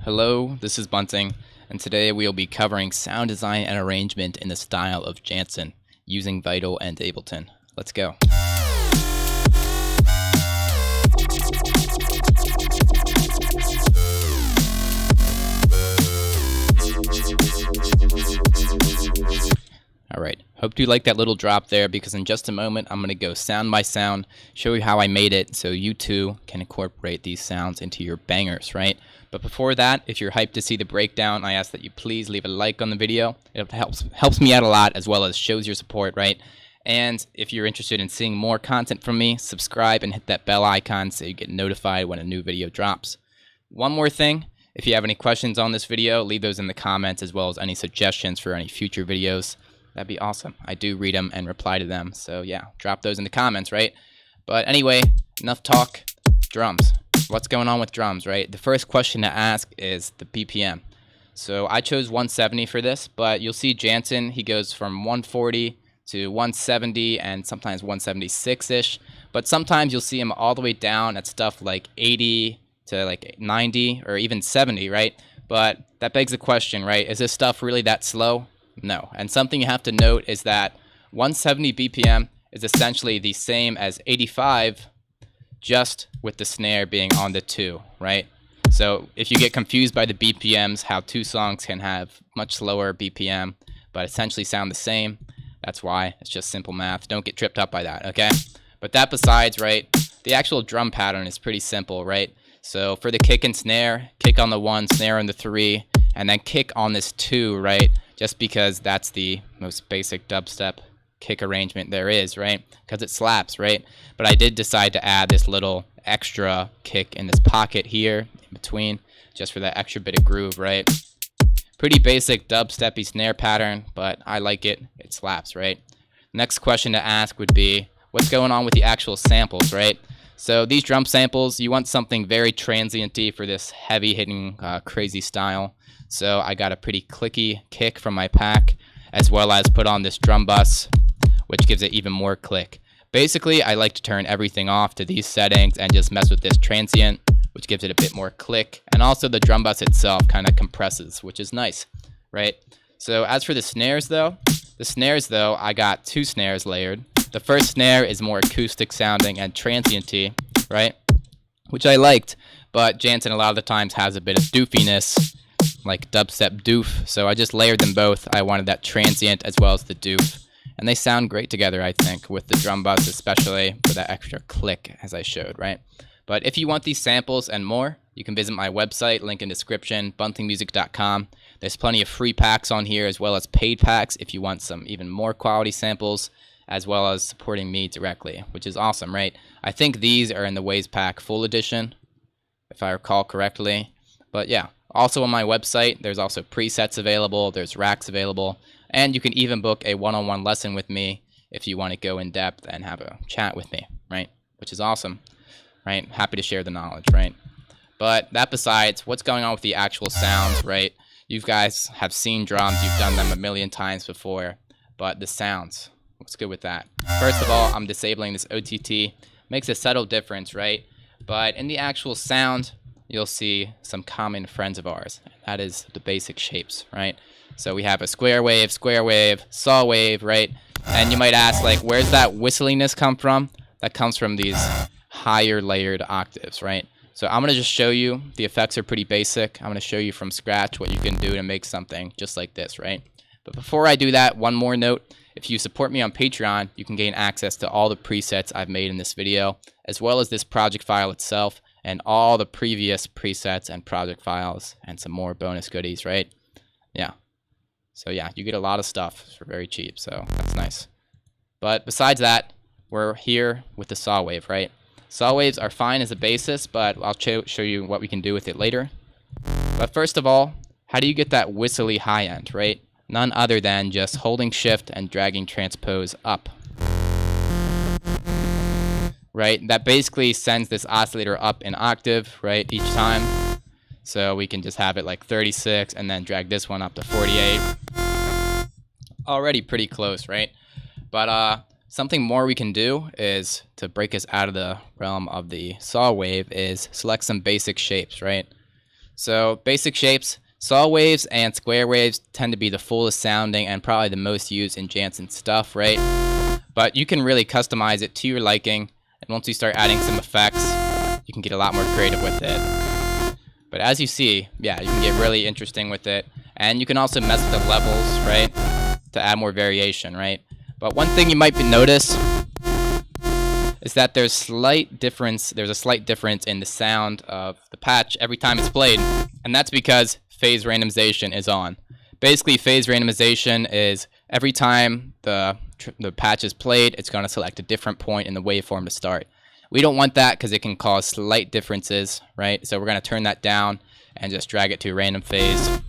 Hello, this is Bunting, and today we will be covering sound design and arrangement in the style of Jantsen, using Vital and Ableton. Let's go. Alright, hope you like that little drop there, because in just a moment I'm going to go sound by sound, show you how I made it so you too can incorporate these sounds into your bangers, right? But before that, if you're hyped to see the breakdown, I ask that you please leave a like on the video. It helps me out a lot, as well as shows your support, right? And if you're interested in seeing more content from me, subscribe and hit that bell icon so you get notified when a new video drops. One more thing, if you have any questions on this video, leave those in the comments, as well as any suggestions for any future videos. That'd be awesome. I do read them and reply to them, so yeah, drop those in the comments, right? But anyway, enough talk. Drums. What's going on with drums, right? The first question to ask is the BPM. So I chose 170 for this, but you'll see Jantsen, he goes from 140 to 170 and sometimes 176-ish. But sometimes you'll see him all the way down at stuff like 80 to like 90 or even 70, right? But that begs the question, right? Is this stuff really that slow? No. And something you have to note is that 170 BPM is essentially the same as 85, just with the snare being on the 2, right? So if you get confused by the BPMs, how two songs can have much slower BPM, but essentially sound the same, that's why. It's just simple math. Don't get tripped up by that, okay? But that besides, right, the actual drum pattern is pretty simple, right? So for the kick and snare, kick on the 1, snare on the 3, and then kick on this 2, right? Just because that's the most basic dubstep kick arrangement there is, right? Because it slaps, right? But I did decide to add this little extra kick in this pocket here in between, just for that extra bit of groove, right? Pretty basic dubsteppy snare pattern, but I like it. It slaps, right? Next question to ask would be, what's going on with the actual samples, right? So these drum samples, you want something very transient-y for this heavy-hitting, crazy style. So I got a pretty clicky kick from my pack, as well as put on this drum bus, which gives it even more click. Basically, I like to turn everything off to these settings and just mess with this transient, which gives it a bit more click. And also the drum bus itself kind of compresses, which is nice, right? So as for the snares though, I got 2 snares layered. The first snare is more acoustic sounding and transient-y, right? Which I liked, but Jantsen a lot of the times has a bit of doofiness, like dubstep doof, so I just layered them both. I wanted that transient as well as the doof, and they sound great together, I think, with the drum bus, especially for that extra click, as I showed, right? But if you want these samples and more, you can visit my website, link in description, buntingmusic.com. There's plenty of free packs on here, as well as paid packs if you want some even more quality samples, as well as supporting me directly, which is awesome, right? I think these are in the Waves Pack Full Edition, if I recall correctly. But yeah, also on my website, there's also presets available, there's racks available, and you can even book a one-on-one lesson with me if you want to go in depth and have a chat with me, right? Which is awesome, right? Happy to share the knowledge, right? But that besides, what's going on with the actual sounds, right? You guys have seen drums, you've done them a million times before, but the sounds, what's good with that? First of all, I'm disabling this OTT. Makes a subtle difference, right? But in the actual sound, you'll see some common friends of ours. That is the basic shapes, right? So we have a square wave, saw wave, right? And you might ask, like, where's that whistliness come from? That comes from these higher layered octaves, right? So I'm going to just show you. The effects are pretty basic. I'm going to show you from scratch what you can do to make something just like this, right? But before I do that, one more note. If you support me on Patreon, you can gain access to all the presets I've made in this video, as well as this project file itself, and all the previous presets and project files, and some more bonus goodies, right? Yeah. So yeah, you get a lot of stuff for very cheap, so that's nice. But besides that, we're here with the saw wave, right? Saw waves are fine as a basis, but I'll show you what we can do with it later. But first of all, how do you get that whistly high end, right? None other than just holding shift and dragging transpose up. Right, that basically sends this oscillator up an octave, right, each time. So we can just have it like 36 and then drag this one up to 48. Already pretty close, right? But something more we can do is, to break us out of the realm of the saw wave, is select some basic shapes, right? So basic shapes, saw waves and square waves tend to be the fullest sounding and probably the most used in Jantsen stuff, right? But you can really customize it to your liking, and once you start adding some effects, you can get a lot more creative with it. But as you see, yeah, you can get really interesting with it, and you can also mess with the levels, right, to add more variation, right? But one thing you might notice is that there's a slight difference in the sound of the patch every time it's played, and that's because phase randomization is on. Basically, phase randomization is every time the patch is played, it's going to select a different point in the waveform to start. We don't want that because it can cause slight differences, right? So we're going to turn that down and just drag it to a random phase.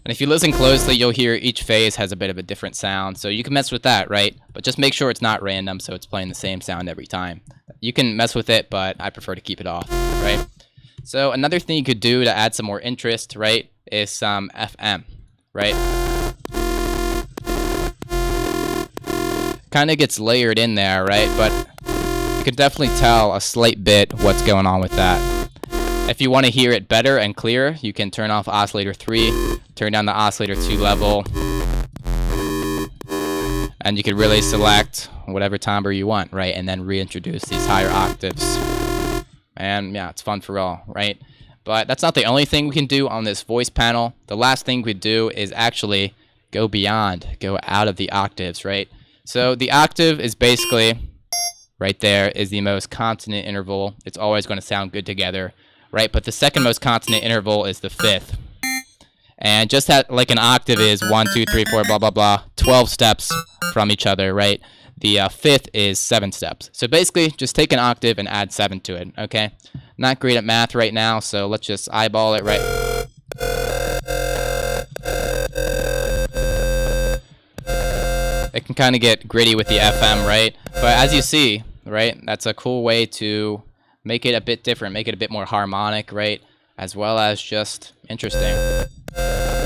And if you listen closely, you'll hear each phase has a bit of a different sound. So you can mess with that, right? But just make sure it's not random, so it's playing the same sound every time. You can mess with it, but I prefer to keep it off, right? So another thing you could do to add some more interest, right, is some FM, right? Kind of gets layered in there, right? But you can definitely tell a slight bit what's going on with that. If you want to hear it better and clearer, you can turn off oscillator 3, turn down the oscillator 2 level, and you can really select whatever timbre you want, right? And then reintroduce these higher octaves. And yeah, it's fun for all, right? But that's not the only thing we can do on this voice panel. The last thing we do is actually go out of the octaves, right? So the octave is basically, right there, is the most consonant interval. It's always going to sound good together, right? But the second most consonant interval is the fifth. And just like an octave is 1, 2, 3, 4, blah, blah, blah, 12 steps from each other, right? The fifth is 7 steps. So basically, just take an octave and add 7 to it, okay? Not great at math right now, so let's just eyeball it, right? It can kind of get gritty with the FM, right? But as you see, right, that's a cool way to make it a bit different, make it a bit more harmonic, right? As well as just interesting.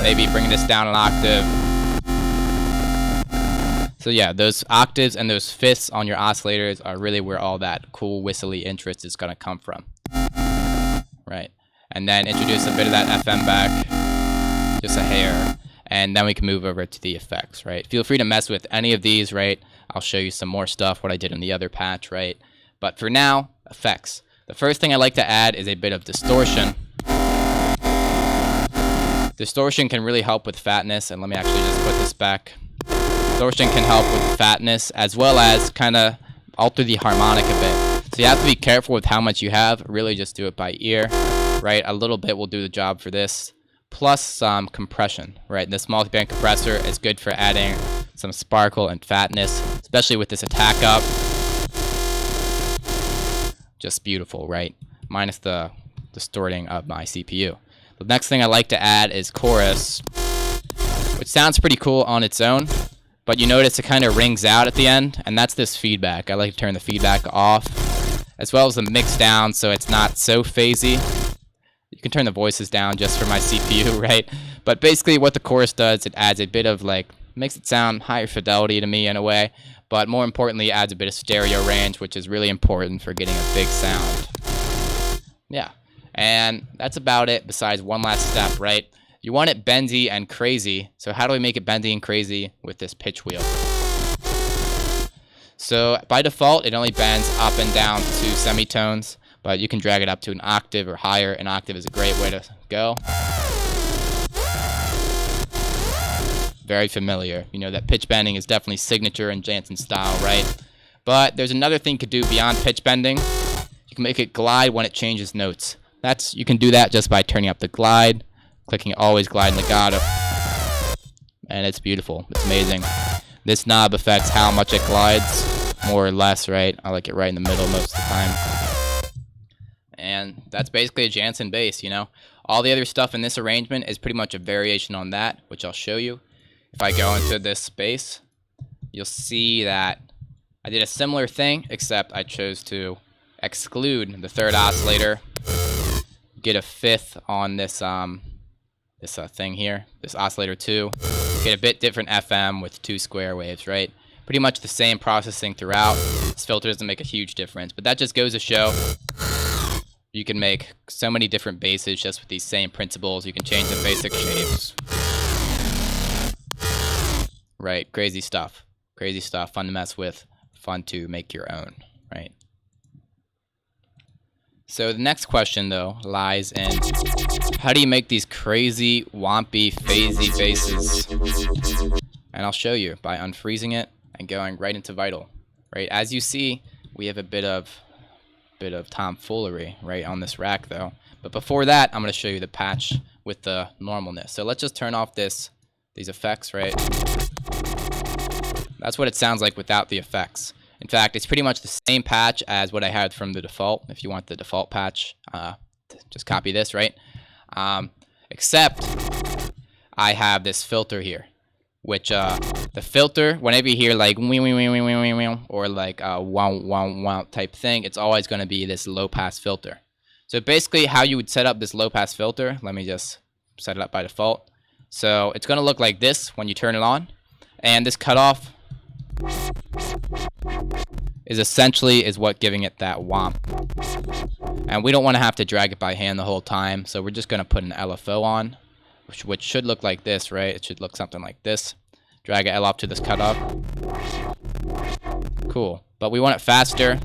Maybe bring this down an octave. So yeah, those octaves and those fifths on your oscillators are really where all that cool whistly interest is going to come from. Right. And then introduce a bit of that FM back, just a hair. And then we can move over to the effects, right? Feel free to mess with any of these, right? I'll show you some more stuff, what I did in the other patch, right? But for now, effects. The first thing I like to add is a bit of distortion. Distortion can really help with fatness, and let me actually just put this back. Distortion can help with fatness, as well as kind of alter the harmonic a bit. So you have to be careful with how much you have. Really just do it by ear, right? A little bit will do the job for this. Plus some compression, right? This multiband compressor is good for adding some sparkle and fatness, especially with this attack up. Just beautiful, right? Minus the distorting of my CPU. The next thing I like to add is chorus, which sounds pretty cool on its own, but you notice it kind of rings out at the end, and that's this feedback. I like to turn the feedback off, as well as the mix down so it's not so phasey. You can turn the voices down just for my CPU, right? But basically what the chorus does, it adds a bit of makes it sound higher fidelity to me in a way, but more importantly, adds a bit of stereo range, which is really important for getting a big sound. Yeah, and that's about it besides one last step, right? You want it bendy and crazy, so how do we make it bendy and crazy with this pitch wheel? So by default, it only bends up and down 2 semitones, but you can drag it up to an octave or higher. An octave is a great way to go. Very familiar. You know that pitch bending is definitely signature in Jantsen style, right? But there's another thing you could do beyond pitch bending. You can make it glide when it changes notes. You can do that just by turning up the glide, clicking always glide legato, and it's beautiful. It's amazing. This knob affects how much it glides, more or less, right? I like it right in the middle most of the time. And that's basically a Jantsen bass, you know. All the other stuff in this arrangement is pretty much a variation on that, which I'll show you. If I go into this bass, you'll see that I did a similar thing, except I chose to exclude the third oscillator, get a fifth on this thing here, this oscillator 2, get a bit different FM with 2 square waves, right? Pretty much the same processing throughout. This filter doesn't make a huge difference, but that just goes to show You can make so many different basses just with these same principles. You can change the basic shapes. Right, crazy stuff. Crazy stuff, fun to mess with, fun to make your own, right? So the next question, though, lies in how do you make these crazy, wompy, phasey basses? And I'll show you by unfreezing it and going right into Vital, right? As you see, we have a bit of tomfoolery, right, on this rack, though. But before that, I'm going to show you the patch with the normalness. So let's just turn off these effects, right? That's what it sounds like without the effects. In fact, it's pretty much the same patch as what I had from the default. If you want the default patch, just copy this, right? Except I have this filter here, which the filter, whenever you hear like wee wee wee wee wee wee wee or like wow wow wow type thing, it's always going to be this low pass filter. So basically, how you would set up this low pass filter, let me just set it up by default. So it's going to look like this when you turn it on, and this cutoff is essentially what giving it that womp. And we don't want to have to drag it by hand the whole time, so we're just going to put an LFO on, which should look like this, right? It should look something like this. Drag an L off to this cutoff. Cool. But we want it faster.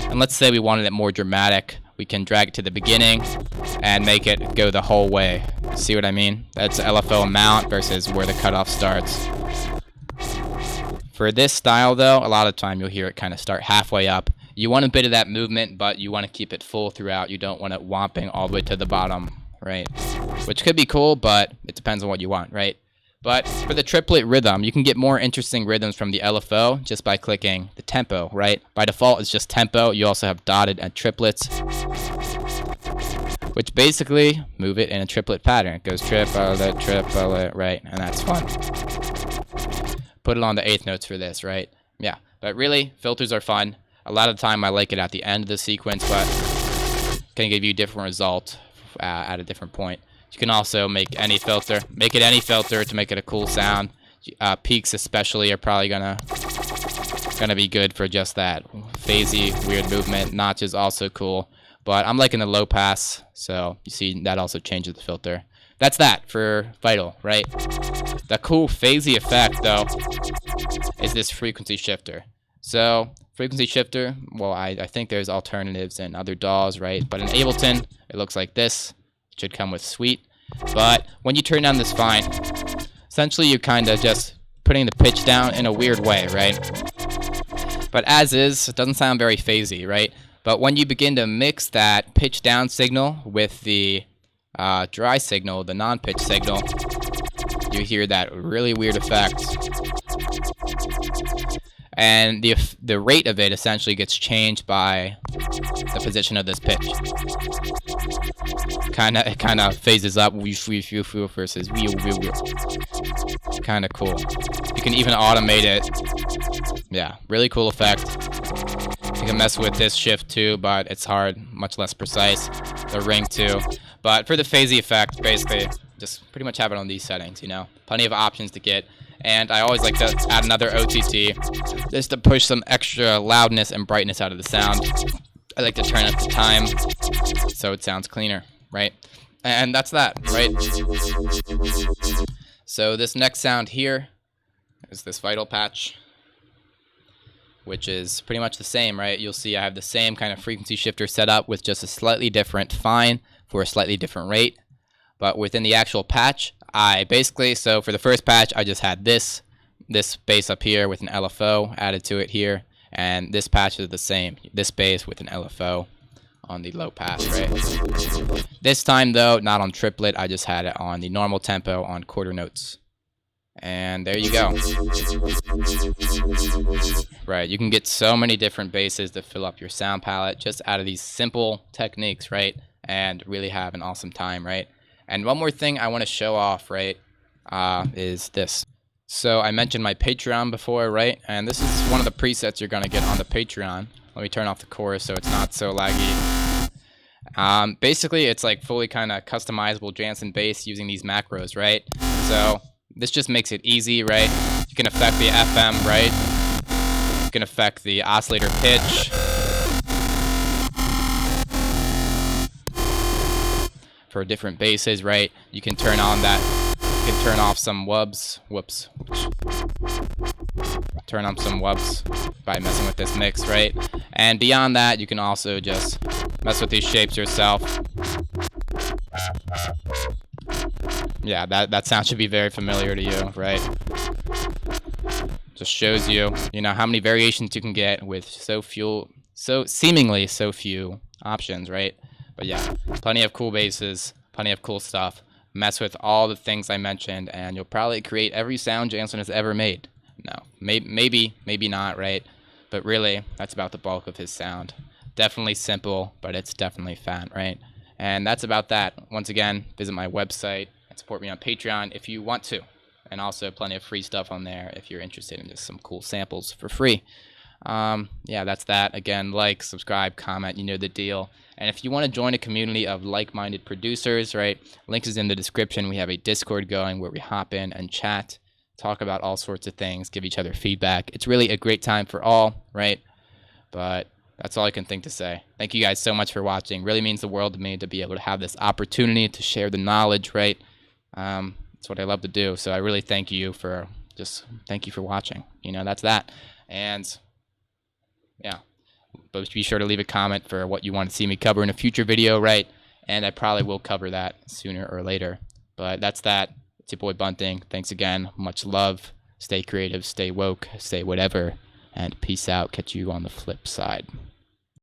And let's say we wanted it more dramatic. We can drag it to the beginning and make it go the whole way. See what I mean? That's LFO amount versus where the cutoff starts. For this style, though, a lot of the time you'll hear it kind of start halfway up. You want a bit of that movement, but you want to keep it full throughout. You don't want it womping all the way to the bottom, right? Which could be cool, but it depends on what you want, right? But for the triplet rhythm, you can get more interesting rhythms from the LFO just by clicking the tempo, right? By default, it's just tempo. You also have dotted and triplets, which basically move it in a triplet pattern. It goes triplet, triplet, right? And that's fun. Put it on the eighth notes for this, right? Yeah, but really, filters are fun. A lot of the time I like it at the end of the sequence, but can give you a different result at a different point. You can also make any filter, to make it a cool sound. Peaks especially are probably gonna be good for just that. Phasey, weird movement. Notch is also cool, but I'm liking the low pass, so you see that also changes the filter. That's that for Vital, right? The cool phasey effect, though, is this frequency shifter. So, frequency shifter, well, I think there's alternatives in other DAWs, right? But in Ableton, it looks like this. It should come with Suite. But when you turn down this fine, essentially you're kind of just putting the pitch down in a weird way, right? But as is, it doesn't sound very phasey, right? But when you begin to mix that pitch down signal with the dry signal, the non-pitch signal, you hear that really weird effect. And the rate of it essentially gets changed by the position of this pitch. It kind of phases up versus kind of cool. You can even automate it. Yeah, really cool effect. You can mess with this shift too, but it's hard, much less precise. The ring too. But for the phasey effect, basically, just pretty much have it on these settings, you know. Plenty of options to get. And I always like to add another OTT just to push some extra loudness and brightness out of the sound. I like to turn up the time so it sounds cleaner, right? And that's that, right? So this next sound here is this Vital patch, which is pretty much the same, right? You'll see I have the same kind of frequency shifter set up with just a slightly different fine for a slightly different rate. But within the actual patch, so for the first patch, I just had this bass up here with an LFO added to it here, and this patch is the same. This bass with an LFO on the low pass, right? This time, though, not on triplet, I just had it on the normal tempo on quarter notes. And there you go. Right, you can get so many different basses to fill up your sound palette just out of these simple techniques, right? And really have an awesome time, right? And one more thing I want to show off, right, is this. So I mentioned my Patreon before, right? And this is one of the presets you're going to get on the Patreon. Let me turn off the chorus so it's not so laggy. Basically, it's like fully kind of customizable Jantsen bass using these macros, right? So this just makes it easy, right? You can affect the FM, right? You can affect the oscillator pitch. for different basses, right? You can turn on that. You can turn off some wubs. Whoops. Turn on some wubs by messing with this mix, right? And beyond that, you can also just mess with these shapes yourself. Yeah, that sound should be very familiar to you, right? Just shows you, how many variations you can get with seemingly so few options, right? But yeah, plenty of cool basses, plenty of cool stuff. Mess with all the things I mentioned, and you'll probably create every sound Jantsen has ever made. No, maybe not, right? But really, that's about the bulk of his sound. Definitely simple, but it's definitely fat, right? And that's about that. Once again, visit my website and support me on Patreon if you want to. And also plenty of free stuff on there if you're interested in just some cool samples for free. Yeah, that's that. Again, like, subscribe, comment, you know the deal. And if you want to join a community of like-minded producers, right, link is in the description. We have a Discord going where we hop in and chat, talk about all sorts of things, give each other feedback. It's really a great time for all, right? But that's all I can think to say. Thank you guys so much for watching. Really means the world to me to be able to have this opportunity to share the knowledge, right? It's what I love to do. So I really thank you for watching. That's that. And yeah, but be sure to leave a comment for what you want to see me cover in a future video, right? And I probably will cover that sooner or later. But that's that. It's your boy Bunting. Thanks again. Much love. Stay creative, stay woke, stay whatever. And peace out. Catch you on the flip side.